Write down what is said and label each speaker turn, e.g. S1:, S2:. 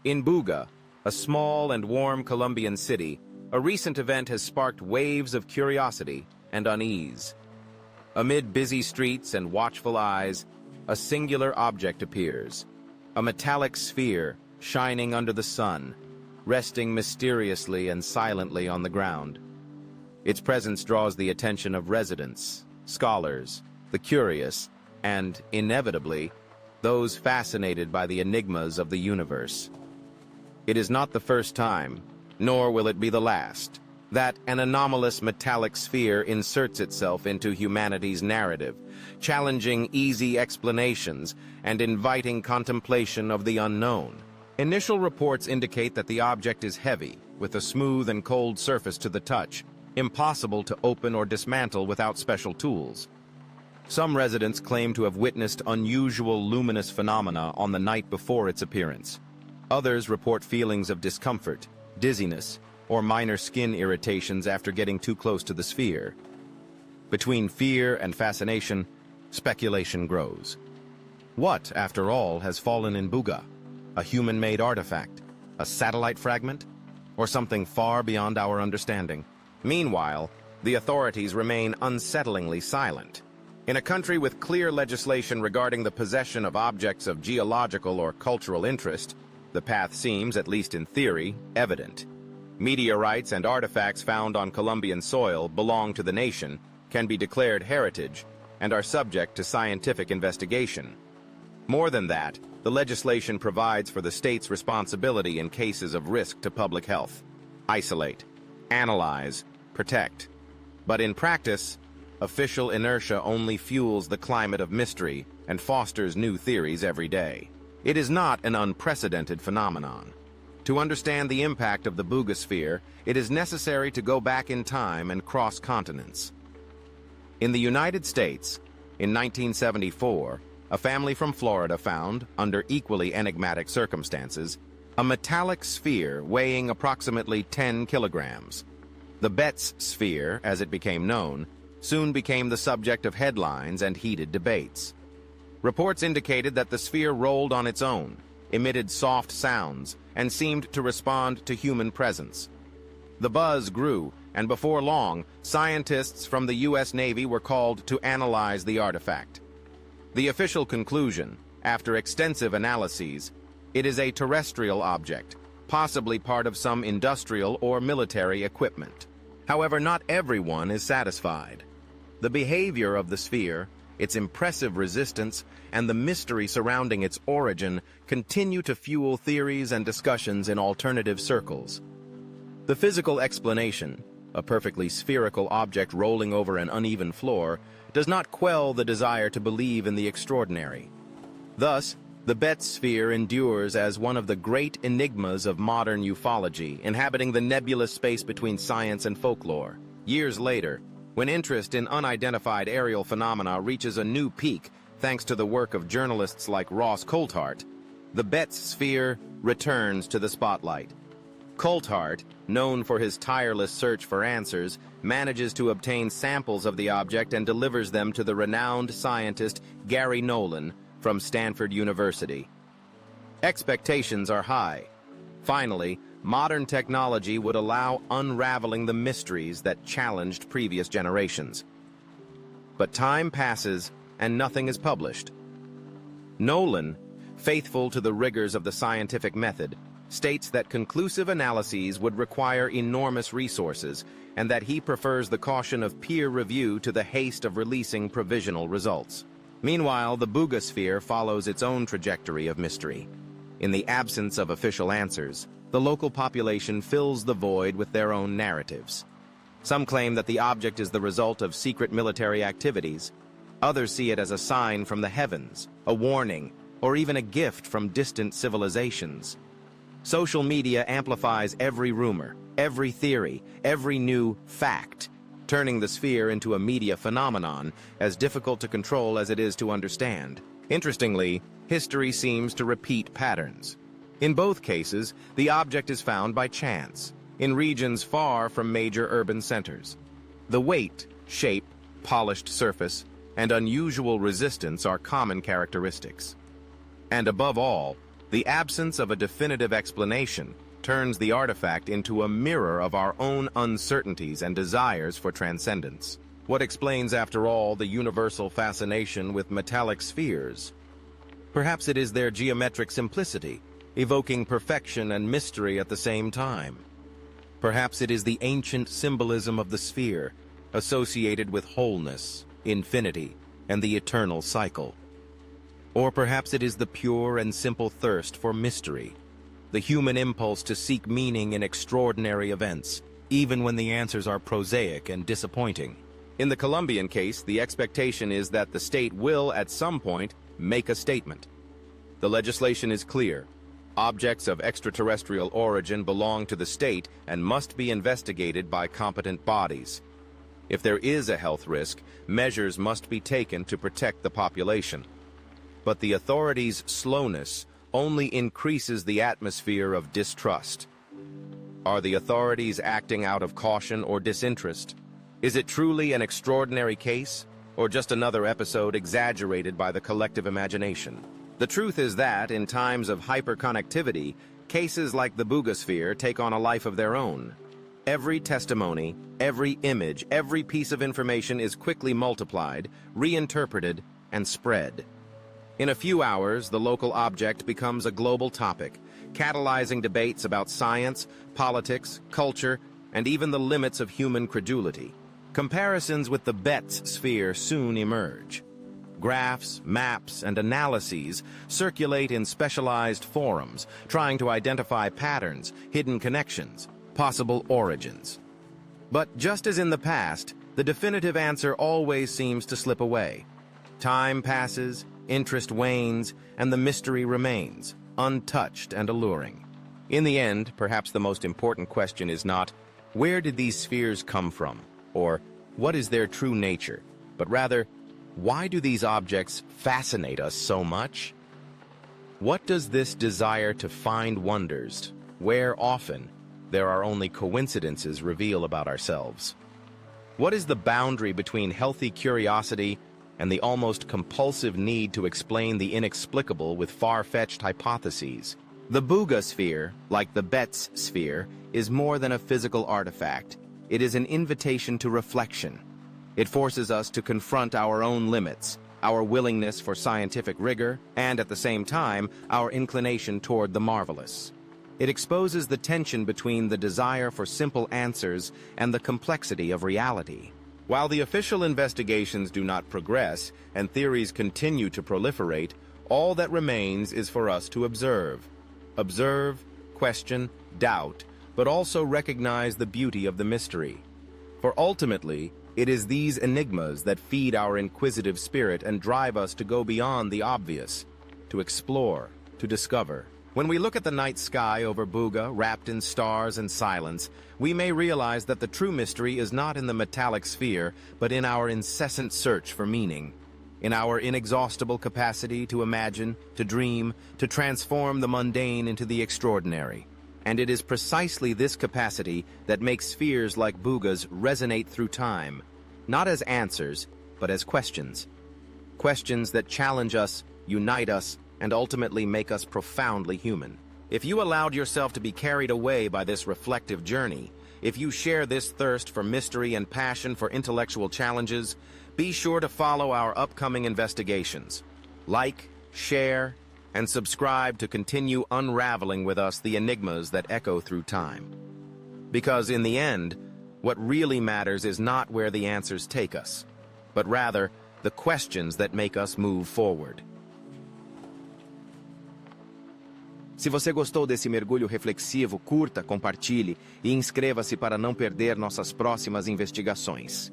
S1: In Buga, a small and warm Colombian city, a recent event has sparked waves of curiosity and unease. Amid busy streets and watchful eyes, a singular object appears, a metallic sphere shining under the sun, resting mysteriously and silently on the ground. Its presence draws the attention of residents, scholars, the curious, and, inevitably, those fascinated by the enigmas of the universe. It is not the first time, nor will it be the last, that an anomalous metallic sphere inserts itself into humanity's narrative, challenging easy explanations and inviting contemplation of the unknown. Initial reports indicate that the object is heavy, with a smooth and cold surface to the touch, impossible to open or dismantle without special tools. Some residents claim to have witnessed unusual luminous phenomena on the night before its appearance. Others report feelings of discomfort, dizziness, or minor skin irritations after getting too close to the sphere. Between fear and fascination, speculation grows. What, after all, has fallen in Buga? A human-made artifact? A satellite fragment? Or something far beyond our understanding? Meanwhile, the authorities remain unsettlingly silent. In a country with clear legislation regarding the possession of objects of geological or cultural interest, the path seems, at least in theory, evident. Meteorites and artifacts found on Colombian soil belong to the nation, can be declared heritage, and are subject to scientific investigation. More than that, the legislation provides for the state's responsibility in cases of risk to public health. Isolate, analyze, protect. But in practice, official inertia only fuels the climate of mystery and fosters new theories every day. It is not an unprecedented phenomenon. To understand the impact of the Buga Sphere, it is necessary to go back in time and cross continents. In the United States, in 1974, a family from Florida found, under equally enigmatic circumstances, a metallic sphere weighing approximately 10 kilograms. The Betz sphere, as it became known, soon became the subject of headlines and heated debates. Reports indicated that the sphere rolled on its own, emitted soft sounds, and seemed to respond to human presence. The buzz grew, and before long, scientists from the U.S. Navy were called to analyze the artifact. The official conclusion, after extensive analyses, it is a terrestrial object, possibly part of some industrial or military equipment. However, not everyone is satisfied. The behavior of the sphere, its impressive resistance, and the mystery surrounding its origin continue to fuel theories and discussions in alternative circles. The physical explanation, a perfectly spherical object rolling over an uneven floor, does not quell the desire to believe in the extraordinary. Thus, the Betz sphere endures as one of the great enigmas of modern ufology, inhabiting the nebulous space between science and folklore. Years later, when interest in unidentified aerial phenomena reaches a new peak thanks to the work of journalists like Ross Coulthart, the Betz sphere returns to the spotlight. Coulthart, known for his tireless search for answers, manages to obtain samples of the object and delivers them to the renowned scientist Gary Nolan from Stanford University. Expectations are high. Finally, modern technology would allow unraveling the mysteries that challenged previous generations. But time passes and nothing is published. Nolan, faithful to the rigors of the scientific method, states that conclusive analyses would require enormous resources and that he prefers the caution of peer review to the haste of releasing provisional results. Meanwhile, the Buga Sphere follows its own trajectory of mystery. In the absence of official answers, the local population fills the void with their own narratives. Some claim that the object is the result of secret military activities. Others see it as a sign from the heavens, a warning, or even a gift from distant civilizations. Social media amplifies every rumor, every theory, every new fact, turning the sphere into a media phenomenon as difficult to control as it is to understand. Interestingly, history seems to repeat patterns. In both cases, the object is found by chance, in regions far from major urban centers. The weight, shape, polished surface, and unusual resistance are common characteristics. And above all, The absence of a definitive explanation turns the artifact into a mirror of our own uncertainties and desires for transcendence. What explains, after all, the universal fascination with metallic spheres? Perhaps it is their geometric simplicity, evoking perfection and mystery at the same time. Perhaps it is the ancient symbolism of the sphere, associated with wholeness, infinity, and the eternal cycle. Or perhaps it is the pure and simple thirst for mystery, the human impulse to seek meaning in extraordinary events, even when the answers are prosaic and disappointing. In the Colombian case, the expectation is that the state will, at some point, make a statement. The legislation is clear. Objects of extraterrestrial origin belong to the state and must be investigated by competent bodies. If there is a health risk, measures must be taken to protect the population. But the authorities' slowness only increases the atmosphere of distrust. Are the authorities acting out of caution or disinterest? Is it truly an extraordinary case, or just another episode exaggerated by the collective imagination? The truth is that, in times of hyperconnectivity, cases like the Buga Sphere take on a life of their own. Every testimony, every image, every piece of information is quickly multiplied, reinterpreted, and spread. In a few hours, the local object becomes a global topic, catalyzing debates about science, politics, culture, and even the limits of human credulity. Comparisons with the Betz sphere soon emerge. Graphs, maps, and analyses circulate in specialized forums, trying to identify patterns, hidden connections, possible origins. But just as in the past, the definitive answer always seems to slip away. Time passes, interest wanes, and the mystery remains, untouched and alluring. In the end, perhaps the most important question is not, where did these spheres come from? Or, what is their true nature? But rather, why do these objects fascinate us so much? What does this desire to find wonders, where often there are only coincidences, reveal about ourselves? What is the boundary between healthy curiosity and the almost compulsive need to explain the inexplicable with far-fetched hypotheses? The Buga Sphere, like the Betz sphere, is more than a physical artifact. It is an invitation to reflection. It forces us to confront our own limits, our willingness for scientific rigor, and at the same time, our inclination toward the marvelous. It exposes the tension between the desire for simple answers and the complexity of reality. While the official investigations do not progress and theories continue to proliferate, all that remains is for us to observe. Observe, question, doubt, but also recognize the beauty of the mystery. For ultimately, it is these enigmas that feed our inquisitive spirit and drive us to go beyond the obvious, to explore, to discover. When we look at the night sky over Buga, wrapped in stars and silence, we may realize that the true mystery is not in the metallic sphere, but in our incessant search for meaning, in our inexhaustible capacity to imagine, to dream, to transform the mundane into the extraordinary. And it is precisely this capacity that makes spheres like Buga's resonate through time, not as answers, but as questions. Questions that challenge us, unite us, and ultimately make us profoundly human. If you allowed yourself to be carried away by this reflective journey, if you share this thirst for mystery and passion for intellectual challenges, be sure to follow our upcoming investigations. Like, share, and subscribe to continue unraveling with us the enigmas that echo through time. Because in the end, what really matters is not where the answers take us, but rather the questions that make us move forward. Se você gostou desse mergulho reflexivo, curta, compartilhe e inscreva-se para não perder nossas próximas investigações.